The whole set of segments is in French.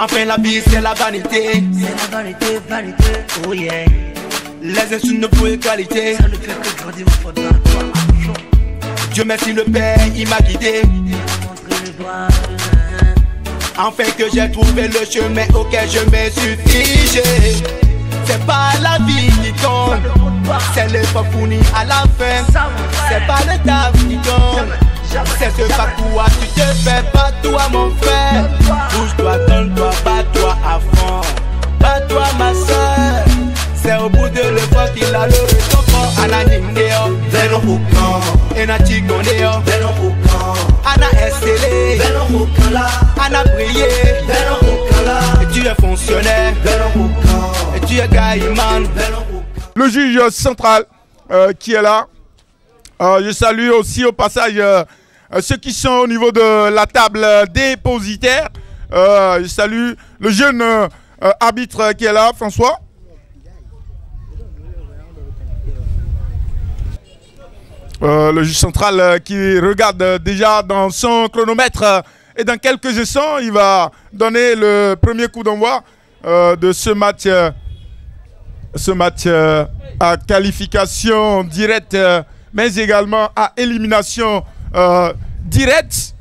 Enfin la vie c'est la vanité. C'est la vanité, vanité, oh yeah. Les insultes ne font égalité. Ça ne fait que grandir, il faudra toi à fond. Dieu merci le Père, il m'a guidé. Montre le doigt. Enfin que j'ai trouvé le chemin auquel je me suis figé. C'est pas la vie qui compte, c'est l'effort fourni à la fin. C'est pas le taf qui compte, c'est ce par quoi tu te fais. Pas toi mon frère, bouge-toi, donne-toi, bats-toi à fond. Bats-toi ma soeur, c'est au bout de l'effort qu'il a le réconfort. Ana Ningeo, Veno Foucan, Ena Chikondeo, Veno Foucan, Ana Estélé, Veno Foucan, Ana Prié, Veno Foucan, et tu es fonctionnaire, Veno Foucan, et tu es Gaïman, Veno Foucan. Le juge central qui est là. Je salue aussi au passage ceux qui sont au niveau de la table dépositaire. Je salue le jeune arbitre qui est là, François. Le juge central qui regarde déjà dans son chronomètre et dans quelques instants, il va donner le premier coup d'envoi de ce match. Ce match à qualification directe, mais également à élimination directe.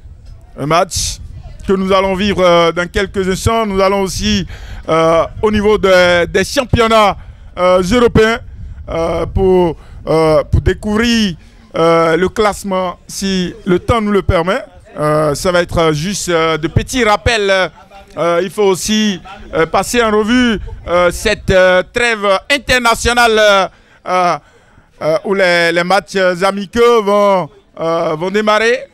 Un match que nous allons vivre dans quelques instants. Nous allons aussi au niveau des championnats européens pour découvrir le classement si le temps nous le permet. Ça va être juste de petits rappels. Il faut aussi passer en revue cette trêve internationale où les matchs amicaux vont démarrer.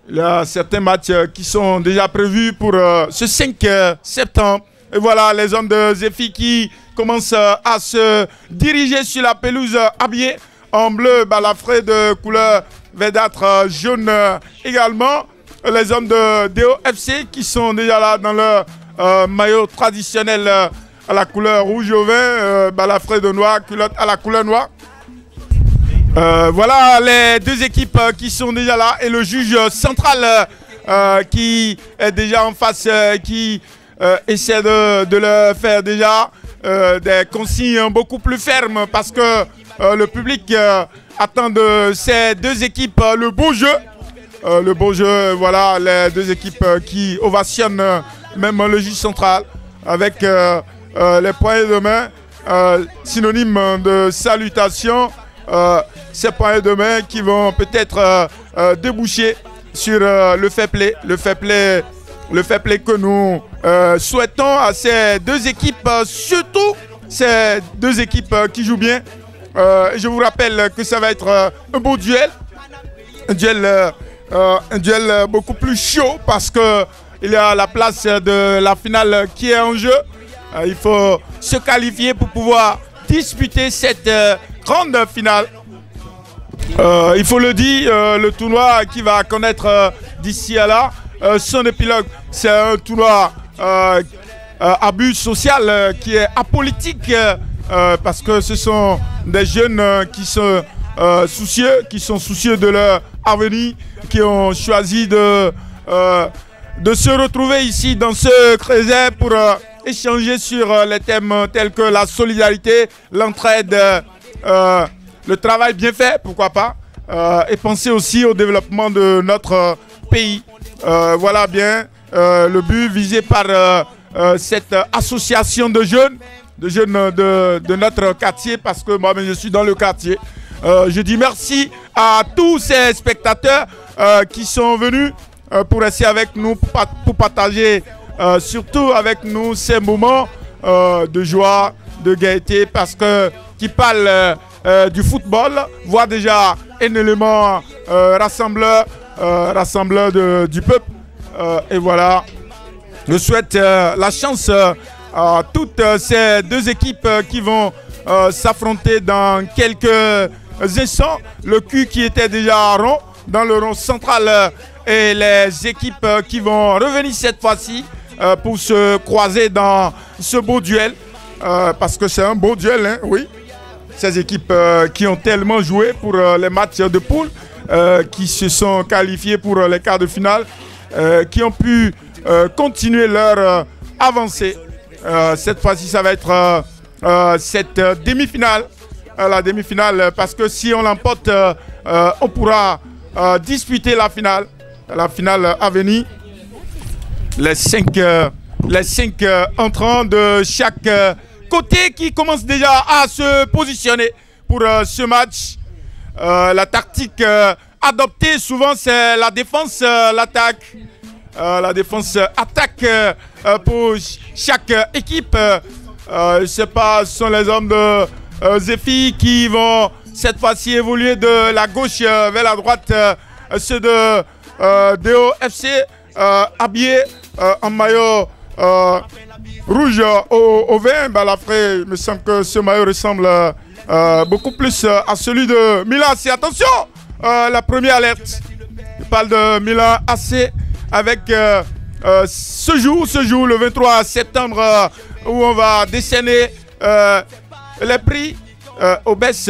Il y a certains matchs qui sont déjà prévus pour ce 5 septembre. Et voilà les hommes de Zéfi qui commencent à se diriger sur la pelouse habillée en bleu balafré de couleur verdâtre jaune également. Les hommes de DOFC qui sont déjà là dans leur maillot traditionnel à la couleur rouge au vin, balafré de noir, culotte à la couleur noire. Voilà les deux équipes qui sont déjà là et le juge central qui est déjà en face, qui essaie de leur faire déjà des consignes beaucoup plus fermes parce que le public attend de ces deux équipes le beau jeu. Le beau jeu, voilà les deux équipes qui ovationnent même le juge central avec les poignées de main, synonyme de salutation. Ces poignées de main qui vont peut-être déboucher sur le fair play. Le fair play que nous souhaitons à ces deux équipes, surtout ces deux équipes qui jouent bien. Je vous rappelle que ça va être un beau duel. Un duel beaucoup plus chaud parce que il y a la place de la finale qui est en jeu. Il faut se qualifier pour pouvoir disputer cette grande finale. Il faut le dire, le tournoi qui va connaître d'ici à là son épilogue, c'est un tournoi à but social qui est apolitique parce que ce sont des jeunes qui sont soucieux de leur avenir, qui ont choisi de se retrouver ici dans ce creuset pour échanger sur les thèmes tels que la solidarité, l'entraide, le travail bien fait, pourquoi pas, et penser aussi au développement de notre pays. Voilà bien le but visé par cette association de jeunes de notre quartier, parce que moi-même je suis dans le quartier. Je dis merci à tous ces spectateurs qui sont venus pour rester avec nous, pour partager surtout avec nous ces moments de joie, de gaieté, parce que qui parle du football voit déjà un élément rassembleur du peuple. Et voilà, je souhaite la chance à toutes ces deux équipes qui vont s'affronter dans quelques instants. Le cul qui était déjà rond dans le rond central et les équipes qui vont revenir cette fois-ci pour se croiser dans ce beau duel, parce que c'est un beau duel, hein, oui. Ces équipes qui ont tellement joué pour les matchs de poule, qui se sont qualifiées pour les quarts de finale, qui ont pu continuer leur avancer. Cette fois-ci, ça va être cette demi-finale. La demi-finale, parce que si on l'emporte, on pourra disputer la finale à venir. Les cinq entrants de chaque côté qui commencent déjà à se positionner pour ce match. La tactique adoptée souvent, c'est la défense, l'attaque. La défense attaque pour chaque équipe. Je ne sais pas, ce sont les hommes de Zephy qui vont cette fois-ci évoluer de la gauche vers la droite. Ceux de DOFC habillés en maillot rouge au vin. Balafré, il me semble que ce maillot ressemble beaucoup plus à celui de Milan AC. Attention, la première alerte. Je parle de Milan AC avec ce jour, le 23 septembre, où on va décerner les prix au best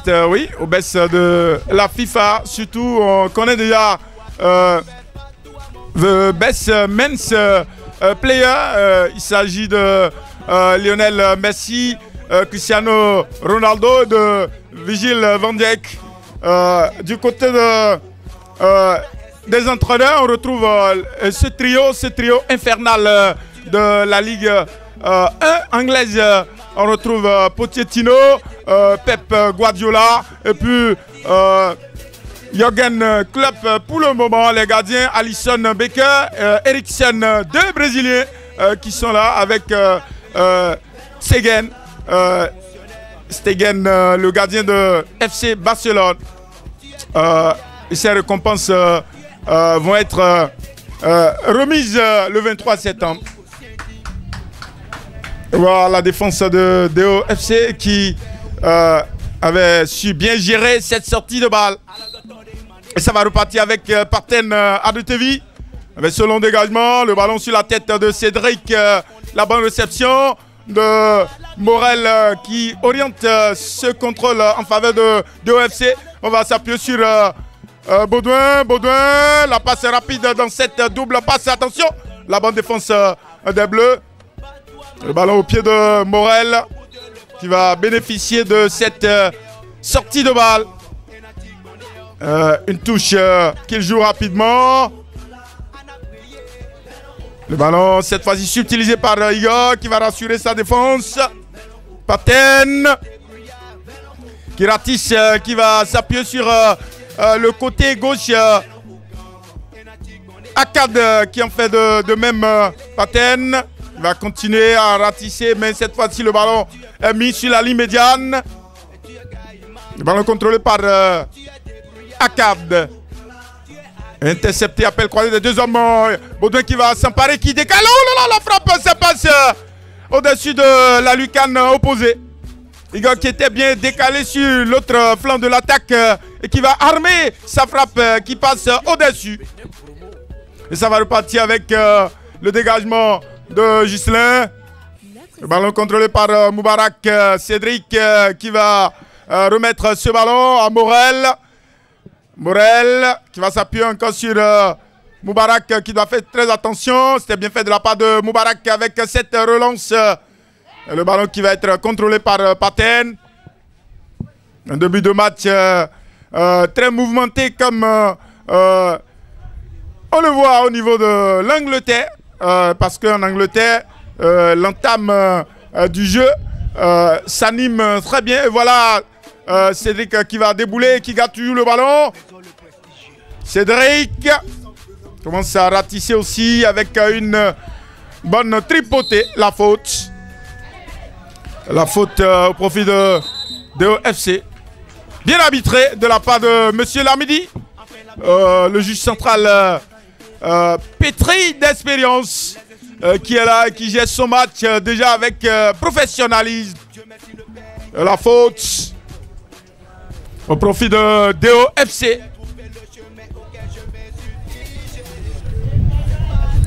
de la FIFA. Surtout, on connaît déjà the best men's player. Il s'agit de Lionel Messi, Cristiano Ronaldo, de Virgil van Dijk. Du côté des entraîneurs, on retrouve ce trio infernal de la Ligue 1 anglaise. On retrouve Pochettino, Pep Guardiola et puis Jürgen Klopp pour le moment. Les gardiens Alisson Becker, Eriksen, deux Brésiliens qui sont là avec Stegen, le gardien de FC Barcelone. Et ces récompenses vont être remises le 23 septembre. Voilà la défense de DOFC qui avait su bien gérer cette sortie de balle. Et ça va repartir avec Parten Adetevi. Avec ce long dégagement, le ballon sur la tête de Cédric. La bonne réception de Morel qui oriente ce contrôle en faveur de DOFC. On va s'appuyer sur Baudouin. La passe rapide dans cette double passe. Attention, la bonne défense des Bleus. Le ballon au pied de Morel qui va bénéficier de cette sortie de balle. Une touche qu'il joue rapidement. Le ballon cette fois-ci subtilisé par Igor qui va rassurer sa défense. Paten qui ratisse, qui va s'appuyer sur le côté gauche. Akkad qui en fait de même. Paten. Il va continuer à ratisser, mais cette fois-ci, le ballon est mis sur la ligne médiane. Le ballon contrôlé par Akkad. Intercepté, appel croisé de deux hommes. Baudouin qui va s'emparer, qui décale. Oh là là, la frappe, ça passe au-dessus de la lucarne opposée. Igor qui était bien décalé sur l'autre flanc de l'attaque et qui va armer sa frappe qui passe au-dessus. Et ça va repartir avec le dégagement de Ghislain. Le ballon contrôlé par Moubarak. Cédric qui va remettre ce ballon à Morel. Morel qui va s'appuyer encore sur Moubarak qui doit faire très attention. C'était bien fait de la part de Moubarak avec cette relance. Le ballon qui va être contrôlé par Paten. Un début de match très mouvementé comme on le voit au niveau de l'Angleterre. Parce qu'en Angleterre, l'entame du jeu s'anime très bien. Et voilà Cédric qui va débouler, qui garde toujours le ballon. Cédric commence à ratisser aussi avec une bonne tripotée. La faute au profit de DOFC. Bien arbitré de la part de M. Lamidi. Le juge central pétri d'expérience qui est là et qui gère son match déjà avec professionnalisme. La faute au profit de DOFC.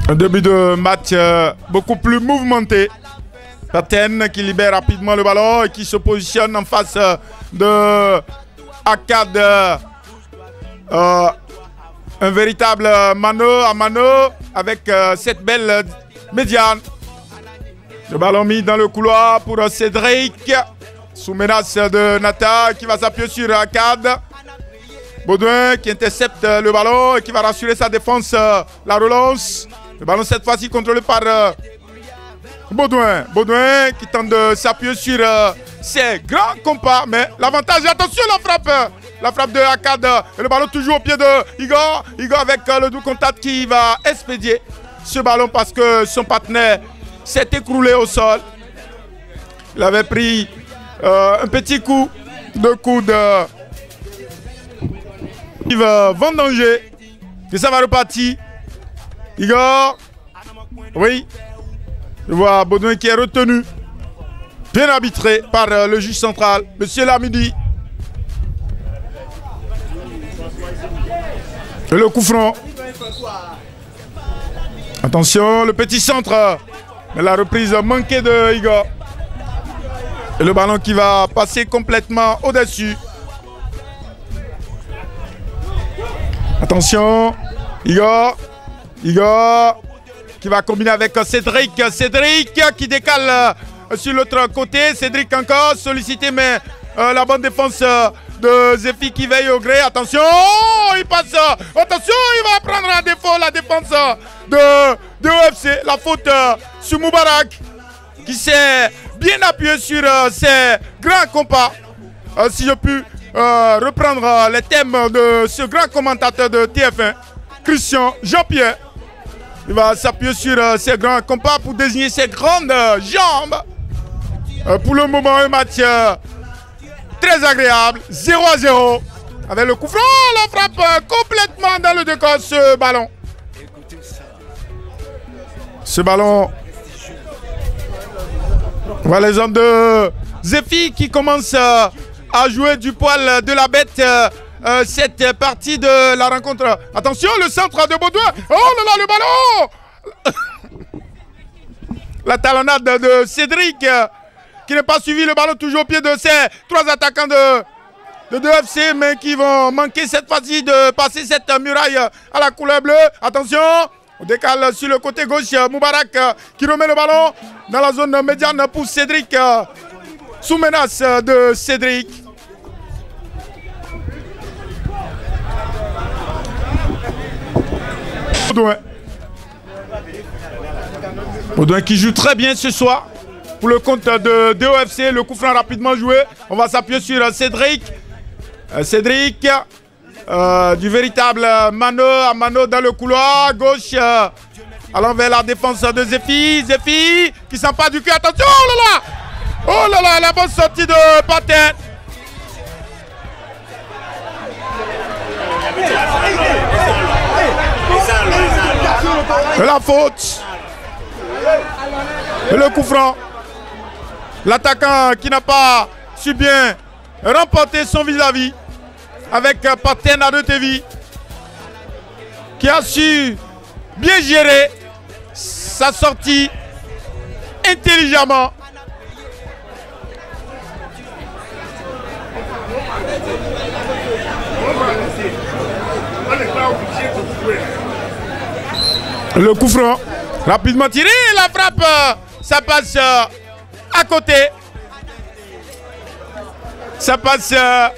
Un début de match beaucoup plus mouvementé. Paten qui libère rapidement le ballon et qui se positionne en face de Akkad. Un véritable mano à mano avec cette belle médiane. Le ballon mis dans le couloir pour Cédric. Sous menace de Nata qui va s'appuyer sur Akkad. Baudouin qui intercepte le ballon et qui va rassurer sa défense. La relance. Le ballon cette fois-ci contrôlé par Baudouin. Baudouin qui tente de s'appuyer sur ses grands compas. Mais l'avantage, attention la frappe. La frappe de Akkad. Et le ballon toujours au pied de Igor. Igor avec le double contact qui va expédier ce ballon parce que son partenaire s'est écroulé au sol. Il avait pris un petit coup de coude. Il va vendanger. Et ça va repartir. Igor. Oui. Je vois Baudouin qui est retenu. Bien arbitré par le juge central, Monsieur Lamidi. Et le coup franc. Attention, le petit centre. Mais la reprise manquée de Igor. Et le ballon qui va passer complètement au-dessus. Attention. Igor. Igor. Qui va combiner avec Cédric. Cédric qui décale sur l'autre côté. Cédric encore sollicité, mais la bonne défense de Zéfi qui veille au gré. Attention, il passe. Attention, il va prendre un défaut la défense de OFC. La faute sur Moubarak qui s'est bien appuyé sur ses grands compas. Si je puis reprendre les thèmes de ce grand commentateur de TF1, Christian Jean-Pierre. Il va s'appuyer sur ses grands compas pour désigner ses grandes jambes. Pour le moment, un match très agréable. 0-0. Avec le coup franc, la frappe complètement dans le décor, ce ballon. Ce ballon. On voit les hommes de Zéfi qui commencent à jouer du poil de la bête. Cette partie de la rencontre. Attention, le centre de Baudouin. Oh là là, le ballon. La talonnade de Cédric qui n'a pas suivi le ballon toujours au pied de ces trois attaquants de 2FC, mais qui vont manquer cette fois-ci de passer cette muraille à la couleur bleue. Attention, on décale sur le côté gauche. Moubarak qui remet le ballon dans la zone médiane pour Cédric. Sous menace de Cédric. Baudouin. Baudouin qui joue très bien ce soir pour le compte de DOFC. Le coup franc rapidement joué. On va s'appuyer sur Cédric. Cédric, du véritable mano à mano dans le couloir. Gauche, allant vers la défense de Zéfi. Zéfi qui s'empare du cul. Attention, oh là là! Oh là là, la bonne sortie de Patin. Et la faute. Et le coup franc. L'attaquant qui n'a pas su bien remporter son vis-à-vis avec Patin Adetevi qui a su bien gérer sa sortie intelligemment. Le coup franc, rapidement tiré, la frappe, ça passe à côté. Ça passe à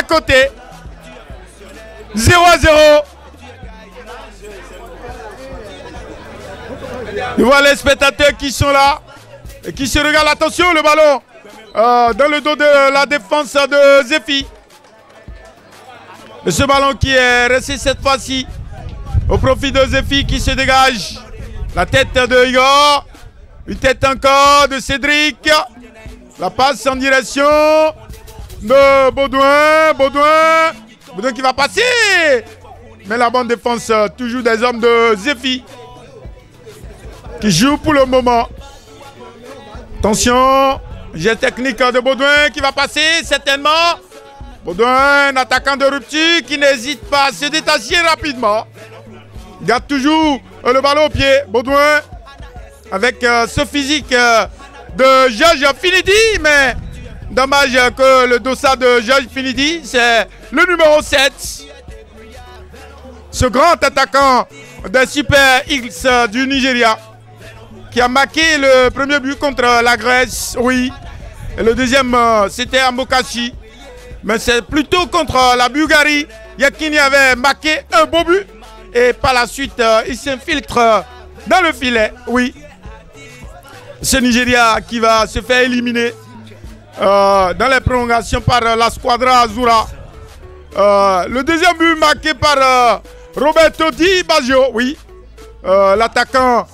côté. 0-0. Je vois les spectateurs qui sont là et qui se regardent. Attention, le ballon dans le dos de la défense de Zéfi. Et ce ballon qui est resté cette fois-ci au profit de Zéfi qui se dégage. La tête de Igor. Une tête encore de Cédric. La passe en direction de Baudouin. Baudouin qui va passer. Mais la bonne défense, toujours des hommes de Zéfi qui jouent pour le moment. Attention. Jet technique de Baudouin qui va passer certainement. Baudouin, un attaquant de rupture qui n'hésite pas à se détacher rapidement. Il garde toujours le ballon au pied. Baudouin avec ce physique de Georges Finidi. Mais dommage que le dossard de Georges Finidi, c'est le numéro 7. Ce grand attaquant des Super Eagles du Nigeria. qui a marqué le premier but contre la Grèce, oui. Et le deuxième, c'était Amokachi. Mais c'est plutôt contre la Bulgarie. Yekini avait marqué un beau but. Et par la suite, il s'infiltre dans le filet, oui. Ce Nigeria qui va se faire éliminer dans les prolongations par la Squadra Azzurra. Le deuxième but marqué par Roberto Di Baggio, oui. L'attaquant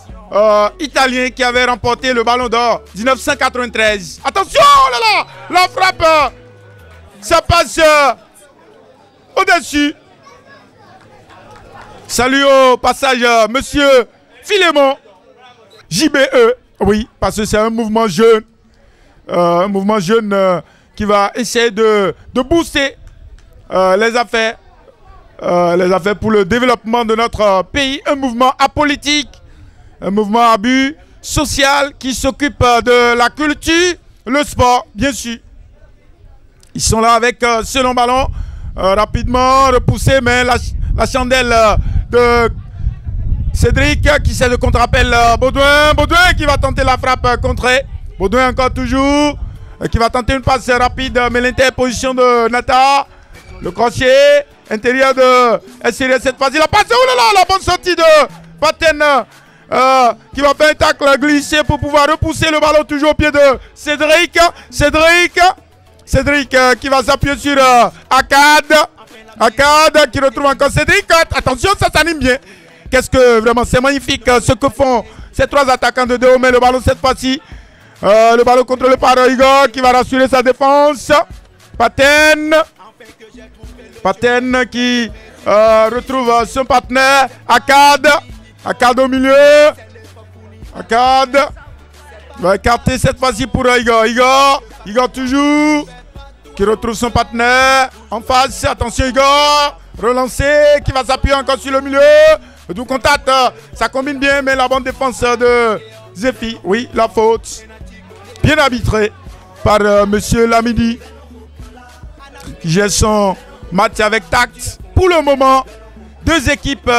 italien qui avait remporté le Ballon d'Or 1993. Attention, oh là là, la frappe, ça passe au-dessus. Salut au passage, monsieur Philémon, JBE, oui, parce que c'est un mouvement jeune. Qui va essayer de booster les affaires pour le développement de notre pays. Un mouvement apolitique, un mouvement à but social qui s'occupe de la culture, le sport, bien sûr. Ils sont là avec ce long ballon, rapidement repoussé, mais la chandelle de Cédric qui essaie de contre-appel Baudouin. Baudouin qui va tenter la frappe contrée. Baudouin encore toujours, qui va tenter une passe rapide, mais l'interposition de Nata. Le crochet intérieur de SCRS cette fois-ci. La passe, oh là là, la bonne sortie de Paten qui va faire un tacle glissé pour pouvoir repousser le ballon toujours au pied de Cédric. Cédric qui va s'appuyer sur Akkad. Akkad qui retrouve encore Cédric. Attention, ça s'anime bien. Qu'est-ce que vraiment, c'est magnifique ce que font ces trois attaquants de Dahomey. Le ballon cette fois-ci. Le ballon contrôlé par Igor qui va rassurer sa défense. Paten qui retrouve son partenaire. Akkad au milieu. Akkad va écarter cette fois-ci pour Igor. Igor toujours qui retrouve son partenaire en face. Attention Igor. Relancé qui va s'appuyer encore sur le milieu. Du contact, ça combine bien, mais la bonne défense de Zéfi. Oui, la faute. Bien arbitré par monsieur Lamidi qui gère son match avec tact. Pour le moment, deux équipes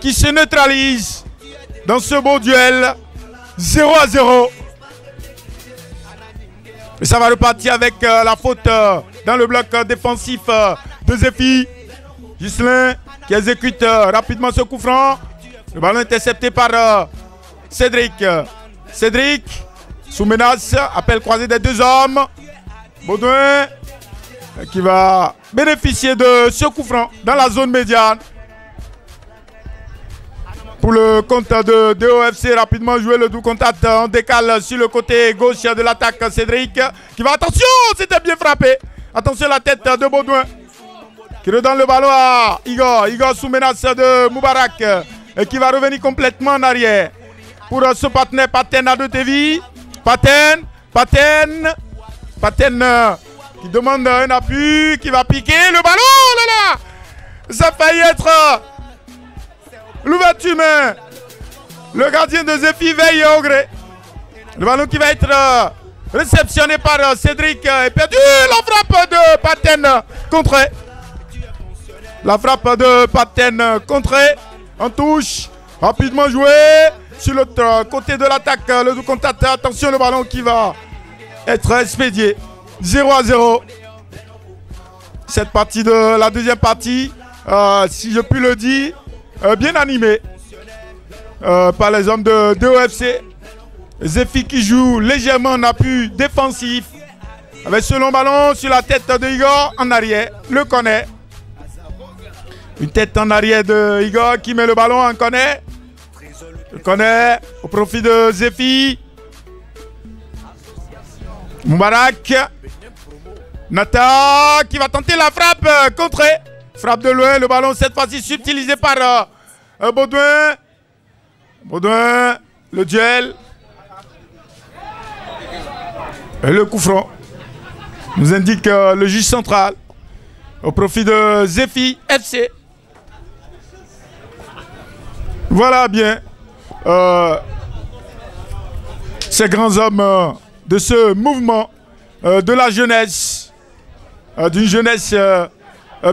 qui se neutralisent dans ce beau duel 0-0. Et ça va repartir avec la faute dans le bloc défensif de Zéfi. Ghislain qui exécute rapidement ce coup franc. Le ballon intercepté par Cédric. Cédric sous menace, appel croisé des deux hommes. Baudouin qui va bénéficier de ce coup franc dans la zone médiane. Pour le compte de DOFC, rapidement jouer le doux contact en décale sur le côté gauche de l'attaque. Cédric qui va, attention, c'était bien frappé. Attention la tête de Baudouin qui redonne le ballon à Igor. Igor sous menace de Moubarak et qui va revenir complètement en arrière. Pour ce partenaire Paten à deux TV. Paten qui demande un appui, qui va piquer le ballon. Oh là là, ça a failli être l'ouverture, mais le gardien de Zéfi veille au gré. Le ballon qui va être réceptionné par Cédric est perdu. La frappe de Paten contrée. La frappe de Paten contrée. En touche. Rapidement joué. Sur l'autre côté de l'attaque, le contact. Attention, le ballon qui va être expédié. 0-0. Cette partie de la deuxième partie, si je puis le dire, bien animée par les hommes de DOFC. Zéfi qui joue légèrement en appui défensif. Avec ce long ballon sur la tête de Igor en arrière. Le connaît. Une tête en arrière de Igor qui met le ballon en connaît. Le connaît au profit de Zéfi. Moubarak. Nata qui va tenter la frappe contrée. Frappe de loin, le ballon cette fois-ci subtilisé par Baudouin. Baudouin, le duel. Et le coup franc nous indique le juge central au profit de Zéfi FC. Voilà bien ces grands hommes de ce mouvement de la jeunesse, d'une jeunesse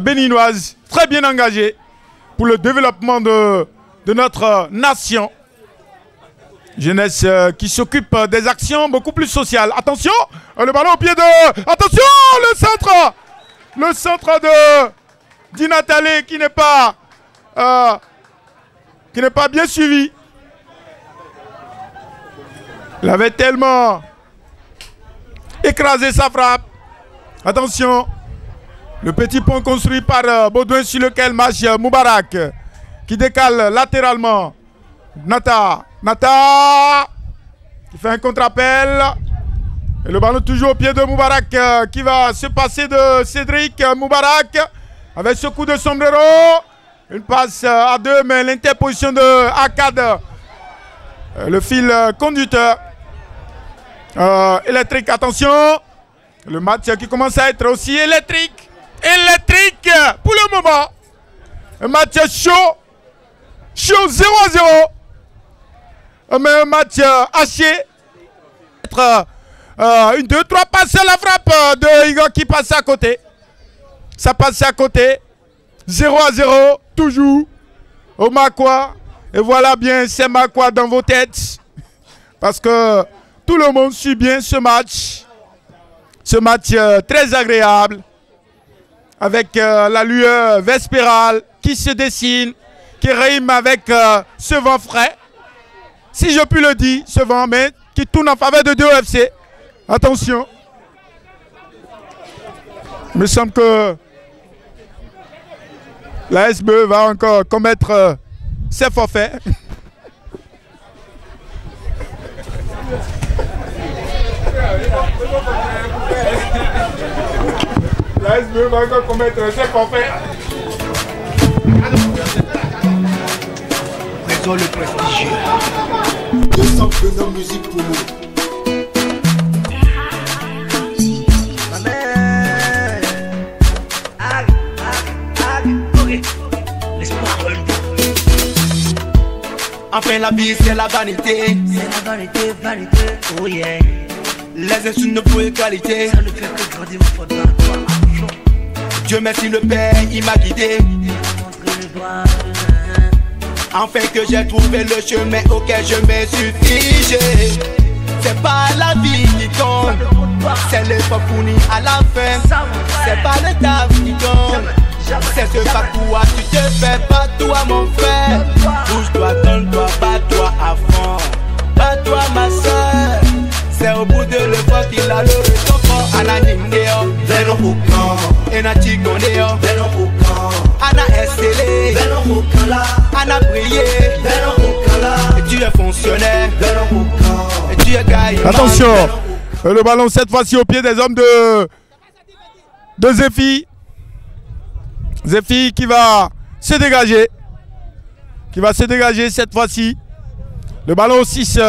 béninoise très bien engagée pour le développement de notre nation. Jeunesse qui s'occupe des actions beaucoup plus sociales. Attention, le ballon au pied de... Attention, le centre de Dinatale qui n'est pas bien suivi. Il avait tellement écrasé sa frappe. Attention, le petit pont construit par Baudouin sur lequel marche Moubarak qui décale latéralement. Nata qui fait un contre-appel. Et le ballon toujours au pied de Moubarak qui va se passer de Cédric Moubarak avec ce coup de sombrero. Une passe à deux, mais l'interposition de Akkad, le fil conducteur électrique. Attention, le match qui commence à être aussi électrique pour le moment. Un match chaud 0-0. Mais un match haché. Une, deux, trois passes à la frappe de Igor qui passe à côté. Ça passe à côté. 0-0, toujours au Makwa. Et voilà bien ces Makwa dans vos têtes. Parce que tout le monde suit bien ce match. Ce match très agréable. Avec la lueur vespérale qui se dessine, qui rime avec ce vent frais. Si je puis le dire, ce vent, mais qui tourne en faveur de DOFC. Attention. Il me semble que la SBE va encore commettre ses forfaits. La SBE va encore commettre ses forfaits. Présent le prestigieux. 200 prenants musique pour nous. Enfin la vie c'est la vanité. C'est la vanité, vanité, oh yeah. Les insultes ne font qualité. Ça ne fait que grandir, il me faudra toi argent. Dieu merci le Père, il m'a guidé. Il m'a montré le doigt. Enfin que j'ai trouvé le chemin auquel je me suis figé. C'est pas la vie qui compte, c'est l'effort fourni à la fin. C'est pas le taf qui compte, c'est ce par quoi tu te fais. Pas toi mon frère, bouge-toi, donne-toi, bats-toi à fond. Bats-toi ma soeur, c'est au bout de l'effort qu'il a le réconfort. Ana Nindeo, Veno Hukan, Ena Chigondeo, Veno Hukan, Ana Estélé, Veno Hukala, Ana Prié. Veno Hukala, Et tu es fonctionnaire, Veno Hukan. et tu es gaillard. Attention, le ballon cette fois-ci au pied des hommes de Zephy. Zephy qui va se dégager. Qui va se dégager cette fois-ci. Le ballon au 6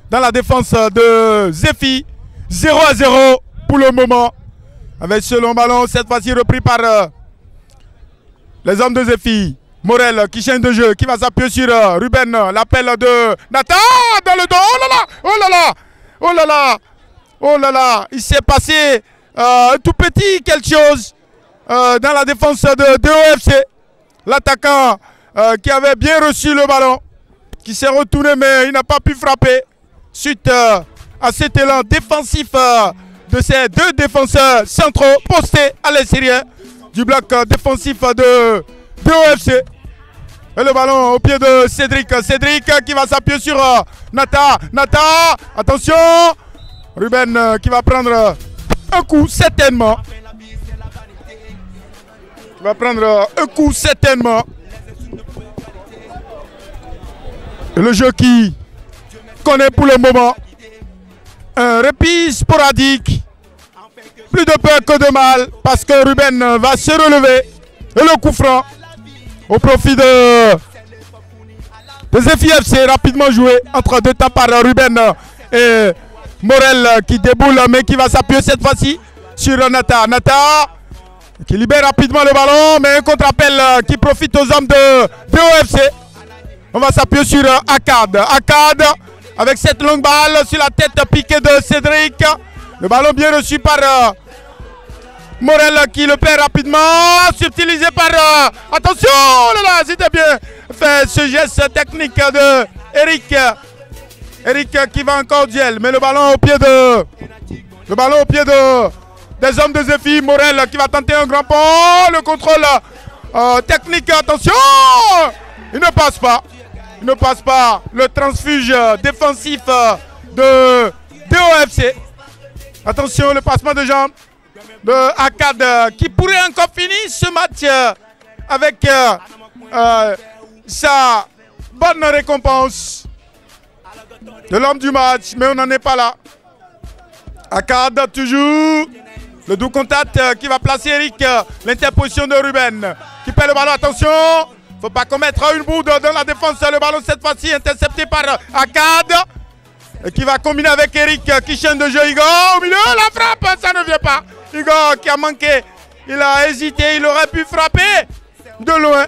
dans la défense de Zephy. 0-0 pour le moment. Avec ce long ballon cette fois-ci repris par les hommes de Zephy. Morel qui change de jeu, qui va s'appuyer sur Ruben. L'appel de Nathan dans le dos. Oh là là, oh là là, oh là là, oh là là. Il s'est passé un tout petit quelque chose dans la défense de DOFC. L'attaquant qui avait bien reçu le ballon, qui s'est retourné mais il n'a pas pu frapper. Suite à cet élan défensif de ces deux défenseurs centraux postés à l'extérieur du bloc défensif de DOFC. Et le ballon au pied de Cédric. Cédric qui va s'appuyer sur Nata. Attention. Ruben qui va prendre un coup certainement. Il va prendre un coup certainement. Et le jeu qui connaît pour le moment un répit sporadique. Plus de peur que de mal parce que Ruben va se relever. Et le coup franc au profit de Zephy FC, rapidement joué entre deux temps par Ruben et Morel qui déboule mais qui va s'appuyer cette fois-ci sur Nata. Nata qui libère rapidement le ballon mais un contre-appel qui profite aux hommes de DOFC. On va s'appuyer sur Akkad. Akkad avec cette longue balle sur la tête piquée de Cédric. Le ballon bien reçu par Morel qui le perd rapidement, subtilisé par... attention, oh là là, c'était bien fait ce geste technique de Eric Eric qui va encore au duel, mais le ballon au pied de... Le ballon au pied de... Des hommes de Zephy. Morel qui va tenter un grand pont. Le contrôle technique, attention. Il ne passe pas. Il ne passe pas. Le transfuge défensif de DOFC. Attention, le passement de jambes de Akkad qui pourrait encore finir ce match avec sa bonne récompense de l'homme du match, mais on n'en est pas là. Akkad toujours. Le doux contact qui va placer Eric. L'interposition de Ruben qui perd le ballon. Attention, il ne faut pas commettre une bourde dans la défense. Le ballon cette fois-ci intercepté par Akkad qui va combiner avec Eric qui chaîne de jeu. Igor au milieu, la frappe, ça ne vient pas. Igor qui a manqué, il a hésité, il aurait pu frapper de loin.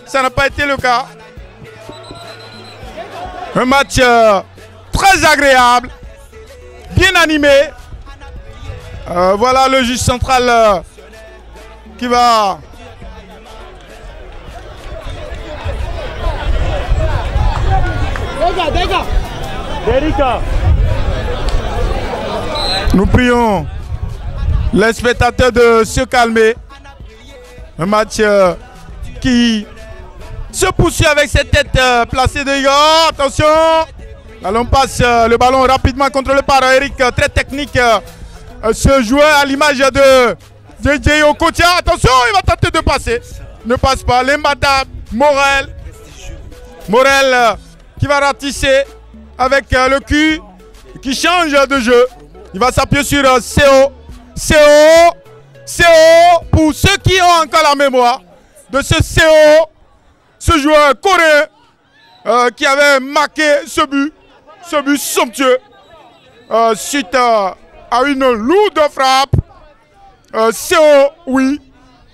Ça n'a pas été le cas. Un match très agréable, bien animé. Voilà le juge central qui va... Nous prions les spectateurs de se calmer. Un match qui se poursuit avec cette tête placée de Igor. Attention, allons passe le ballon rapidement contrôlé par Eric, très technique. Ce joueur à l'image de JJ Okocha. Attention, il va tenter de passer. Ne passe pas. L'imbattable Morel. Morel qui va ratisser avec le cul qui change de jeu. Il va s'appuyer sur CO. CO pour ceux qui ont encore la mémoire de ce CO. Ce joueur coréen qui avait marqué ce but somptueux suite à une lourde frappe. CO, oui,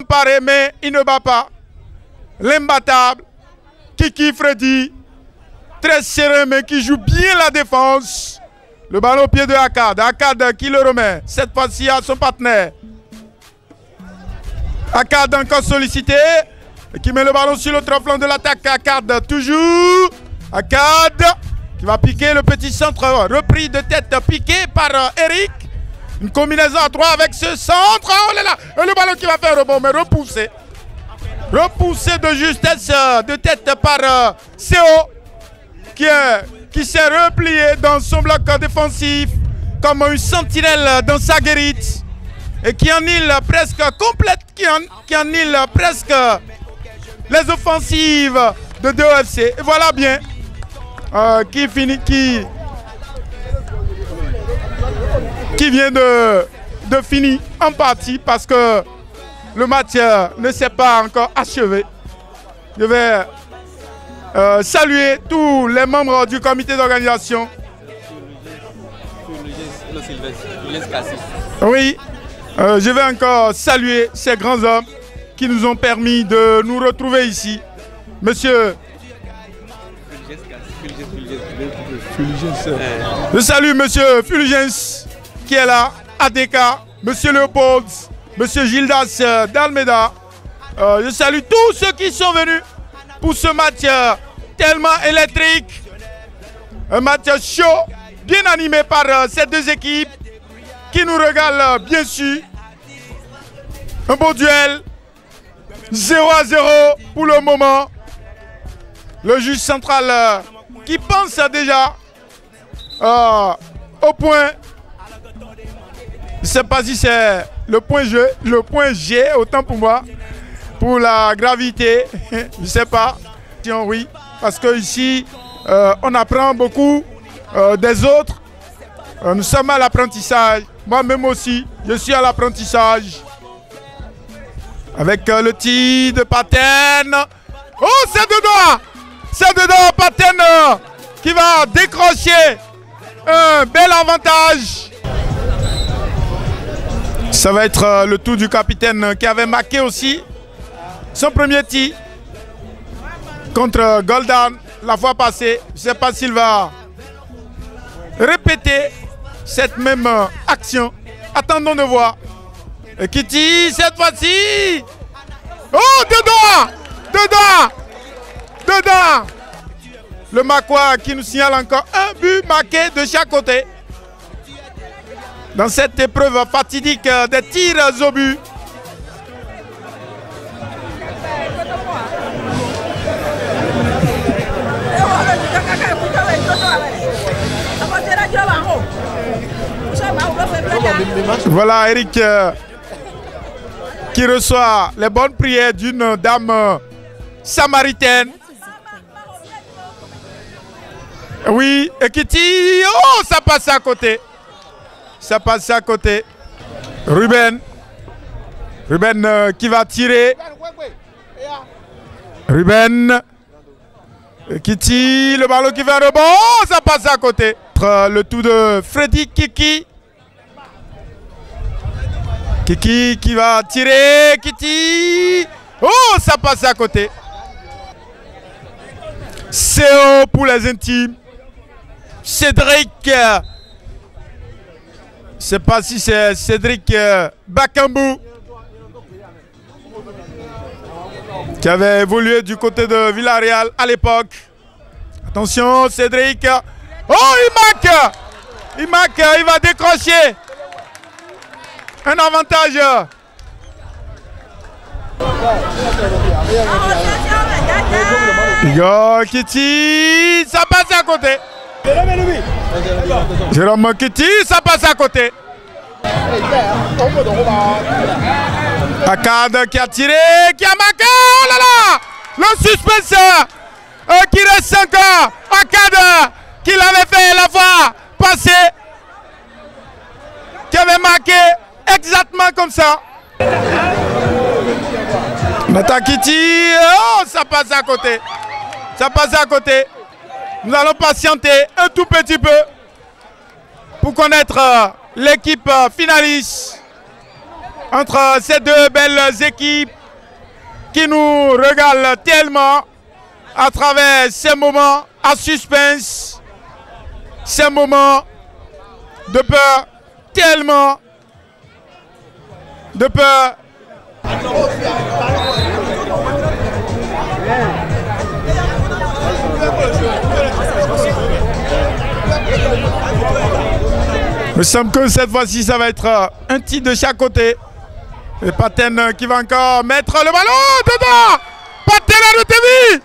paraît, mais il ne bat pas. L'imbattable Kiki Freddy, très serein, mais qui joue bien la défense. Le ballon au pied de Akkad. Akkad qui le remet, cette fois-ci à son partenaire. Akkad encore sollicité, qui met le ballon sur l'autre flanc de l'attaque. Akkad toujours. Akkad qui va piquer le petit centre, repris de tête, piqué par Eric. Une combinaison à 3 avec ce centre. Oh là là. Et le ballon qui va faire rebond, mais repoussé. Repoussé de justesse de tête par CO qui s'est replié dans son bloc défensif comme une sentinelle dans sa guérite et qui annule presque complète, qui annule presque les offensives de DOFC. Et voilà bien qui vient de finir en partie parce que le match ne s'est pas encore achevé. Je vais saluer tous les membres du comité d'organisation. Oui, je vais encore saluer ces grands hommes qui nous ont permis de nous retrouver ici. Monsieur... Je salue Monsieur Fulgens qui est là, ADK, Monsieur Léopold, Monsieur Gildas d'Almeida. Je salue tous ceux qui sont venus pour ce match tellement électrique. Un match chaud, bien animé par ces deux équipes qui nous régalent bien sûr. Un beau duel, 0-0 pour le moment. Le juge central qui pense déjà au point. Je ne sais pas si c'est le point G, autant pour moi, pour la gravité. Je ne sais pas. Oui, parce que ici, on apprend beaucoup des autres. Nous sommes à l'apprentissage. Moi-même aussi, je suis à l'apprentissage. Avec le tir de Paten. Oh, c'est dedans! C'est dedans, Paten qui va décrocher un bel avantage. Ça va être le tour du capitaine qui avait marqué aussi son premier tir contre Goldan la fois passée. Je ne sais pas s'il va répéter cette même action. Attendons de voir. Et qui tire cette fois-ci. Oh, dedans! Dedans! Dedans! Le Makoua qui nous signale encore un but marqué de chaque côté. Dans cette épreuve fatidique des tirs au but. Voilà Eric qui reçoit les bonnes prières d'une dame samaritaine. Oui, Ekiti, oh, ça passe à côté. Ça passe à côté. Ruben qui va tirer. Ruben. Ekiti, le ballon qui fait un rebond, oh, ça passe à côté. Le tout de Freddy Kiki. Kiki qui va tirer. Kiti. Oh, ça passe à côté. CO pour les intimes. Cédric. Je ne sais pas si c'est Cédric Bakambou qui avait évolué du côté de Villarreal à l'époque. Attention, Cédric. Oh, il marque. Il va décrocher. Un avantage. Igor Kiti, ça passe à côté. Jérôme Kiti, ça passe à côté. Akad qui a tiré, qui a marqué. Oh là là, le suspense qui reste encore. Akad qui l'avait fait la fois passée, qui avait marqué exactement comme ça. Natakiti, oh, ça passe à côté. Ça passe à côté. Nous allons patienter un tout petit peu pour connaître l'équipe finaliste entre ces deux belles équipes qui nous régalent tellement à travers ces moments à suspense, ces moments de peur, tellement de peur. Il me semble que cette fois-ci, ça va être un tir de chaque côté. Et Paten qui va encore mettre le ballon dedans. Paten à Rutemi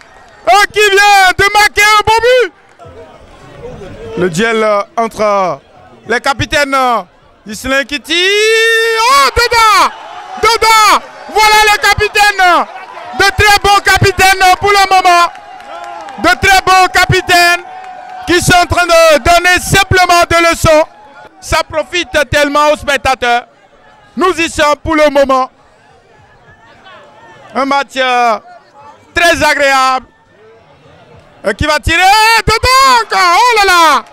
qui vient de marquer un bon but. Le duel entre les capitaines Ghislain Kiti. Oh, dedans. Dedans. Voilà les capitaines. De très bons capitaines pour le moment. De très bons capitaines qui sont en train de donner simplement des leçons. Ça profite tellement aux spectateurs. Nous y sommes pour le moment. Un match très agréable. Qui va tirer dedans encore. Oh là là.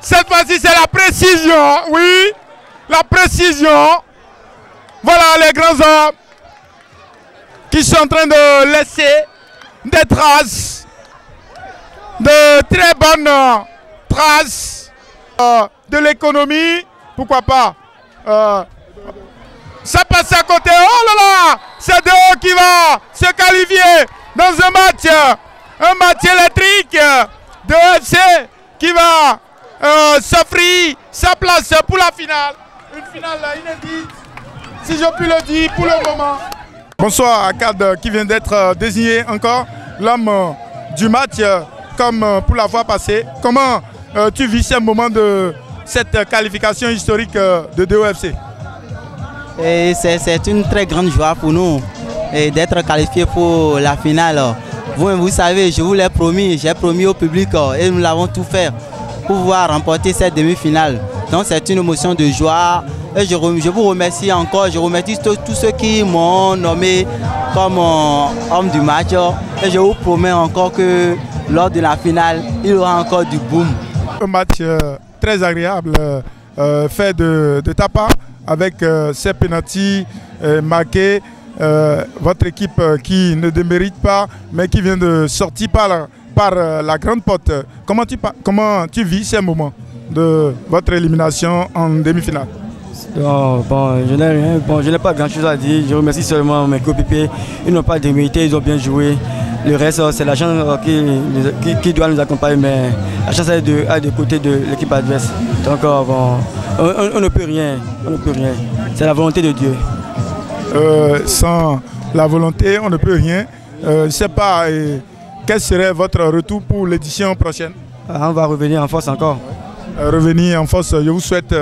Cette fois-ci, c'est la précision. Oui, la précision. Voilà les grands hommes qui sont en train de laisser des traces. De très bonnes traces de l'économie. Pourquoi pas ça passe à côté. Oh là là. C'est Deo qui va se qualifier dans un match électrique de FC qui va s'offrir sa place pour la finale. Une finale inédite, si je puis le dire, pour le moment. Bonsoir Akad qui vient d'être désigné encore l'homme du match comme pour la fois passée. Comment tu vis ce moment de cette qualification historique de DOFC? C'est une très grande joie pour nous d'être qualifiés pour la finale. Vous savez, je vous l'ai promis, j'ai promis au public et nous l'avons tout fait pour pouvoir remporter cette demi-finale. Donc c'est une émotion de joie et je vous remercie encore, je remercie tous ceux qui m'ont nommé comme homme du match et je vous promets encore que lors de la finale, il y aura encore du boom. Un match très agréable fait de ta part avec ces pénaltys marqués. Votre équipe qui ne démérite pas mais qui vient de sortir par la grande porte. Comment tu vis ces moments de votre élimination en demi-finale? Bon, je n'ai rien, je n'ai pas grand chose à dire. Je remercie seulement mes coéquipiers. Ils n'ont pas démérité, ils ont bien joué. Le reste, c'est la chance qui doit nous accompagner, mais la chance est de côté de l'équipe adverse. Donc on ne peut rien, C'est la volonté de Dieu. Sans la volonté, on ne peut rien. Je ne sais pas, quel serait votre retour pour l'édition prochaine? On va revenir en force encore. Revenir en force, je vous souhaite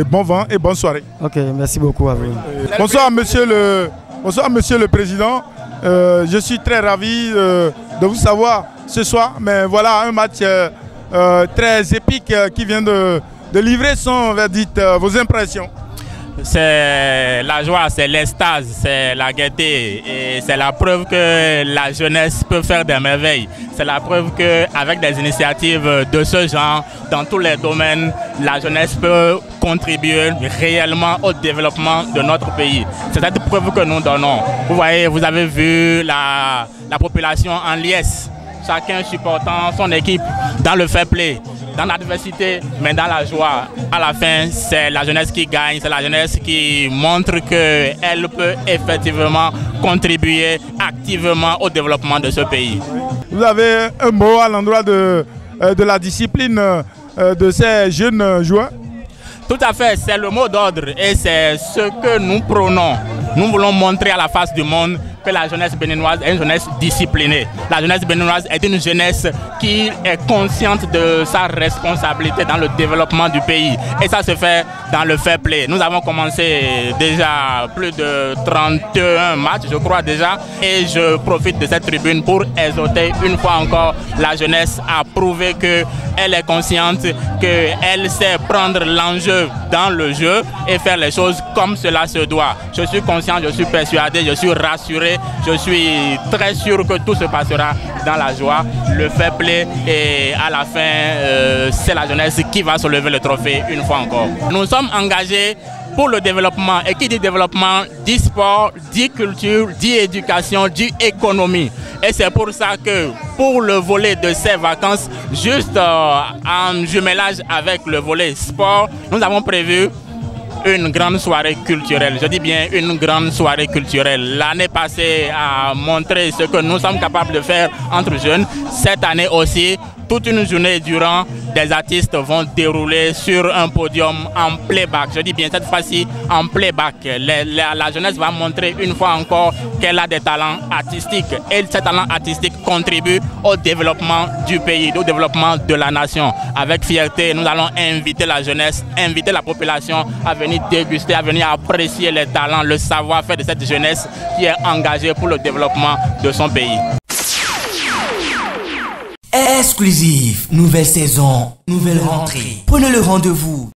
bon vent et bonne soirée. Ok, merci beaucoup à vous. Bonsoir monsieur le Président. Je suis très ravi de vous savoir ce soir. Mais voilà un match très épique qui vient de livrer son verdict. Vos impressions? C'est la joie, c'est l'extase, c'est la gaieté et c'est la preuve que la jeunesse peut faire des merveilles. C'est la preuve qu'avec des initiatives de ce genre, dans tous les domaines, la jeunesse peut contribuer réellement au développement de notre pays. C'est cette preuve que nous donnons. Vous voyez, vous avez vu la population en liesse, chacun supportant son équipe dans le fair play, dans l'adversité, mais dans la joie. À la fin, c'est la jeunesse qui gagne, c'est la jeunesse qui montre qu'elle peut effectivement contribuer activement au développement de ce pays. Vous avez un mot à l'endroit de la discipline de ces jeunes joueurs? Tout à fait, c'est le mot d'ordre et c'est ce que nous prônons. Nous voulons montrer à la face du monde que la jeunesse béninoise est une jeunesse disciplinée. La jeunesse béninoise est une jeunesse qui est consciente de sa responsabilité dans le développement du pays. Et ça se fait dans le fair play. Nous avons commencé déjà plus de 31 matchs, je crois déjà. Et je profite de cette tribune pour exhorter une fois encore la jeunesse à prouver qu'elle est consciente, qu'elle sait prendre l'enjeu dans le jeu et faire les choses comme cela se doit. Je suis conscient, je suis persuadé, je suis rassuré. Je suis très sûr que tout se passera dans la joie, le fair play et à la fin, c'est la jeunesse qui va soulever le trophée une fois encore. Nous sommes engagés pour le développement et qui dit développement dit sport, dit culture, dit éducation, dit économie. Et c'est pour ça que pour le volet de ces vacances, juste en jumelage avec le volet sport, nous avons prévu une grande soirée culturelle. Je dis bien une grande soirée culturelle. L'année passée a montré ce que nous sommes capables de faire entre jeunes. Cette année aussi, toute une journée durant, des artistes vont dérouler sur un podium en playback. Je dis bien cette fois-ci en playback. La jeunesse va montrer une fois encore qu'elle a des talents artistiques. Et ces talents artistiques contribuent au développement du pays, au développement de la nation. Avec fierté, nous allons inviter la jeunesse, inviter la population à venir déguster, à venir apprécier les talents, le savoir-faire de cette jeunesse qui est engagée pour le développement de son pays. Exclusif, nouvelle saison, nouvelle rentrée. Prenez le rendez-vous